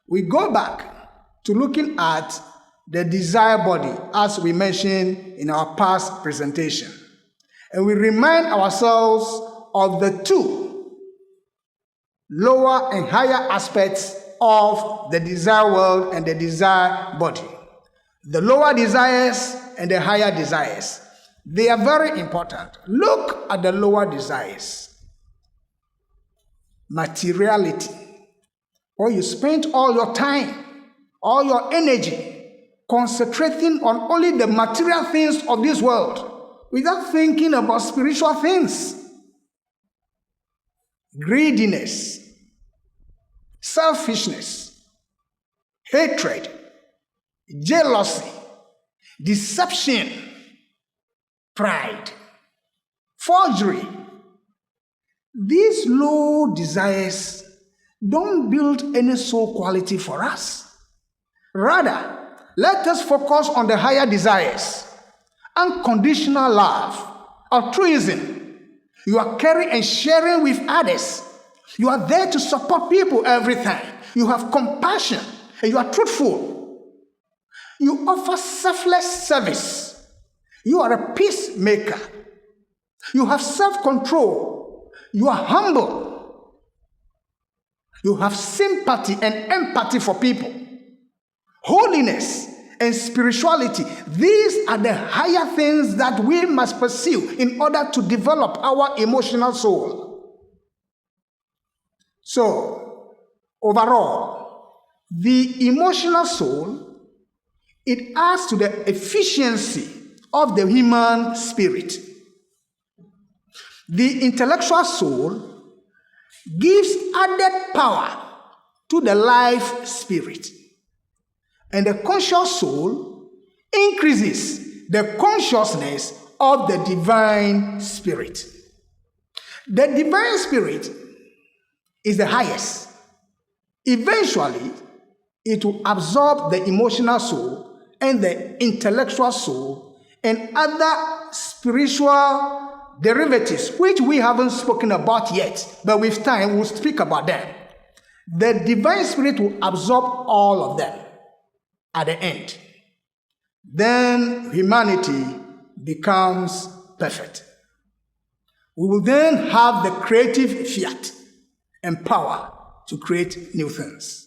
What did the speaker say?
we go back to looking at the desire body as we mentioned in our past presentation. And we remind ourselves of the two lower and higher aspects of the desire world and the desire body. The lower desires and the higher desires. They are very important. Look at the lower desires. Materiality. Or you spend all your time, all your energy concentrating on only the material things of this world without thinking about spiritual things. Greediness, selfishness, hatred, jealousy, deception, pride, forgery. These low desires don't build any soul quality for us. Rather, let us focus on the higher desires. Unconditional love, altruism. You are caring and sharing with others. You are there to support people every time. You have compassion and you are truthful. You offer selfless service. You are a peacemaker. You have self-control. You are humble. You have sympathy and empathy for people. Holiness and spirituality, these are the higher things that we must pursue in order to develop our emotional soul. So, overall, the emotional soul, it adds to the efficiency of the human spirit. The intellectual soul gives added power to the life spirit. And the conscious soul increases the consciousness of the divine spirit. The divine spirit is the highest. Eventually, it will absorb the emotional soul and the intellectual soul and other spiritual derivatives, which we haven't spoken about yet, but with time we'll speak about them. The divine spirit will absorb all of them at the end. Then humanity becomes perfect. We will then have the creative fiat and power to create new things.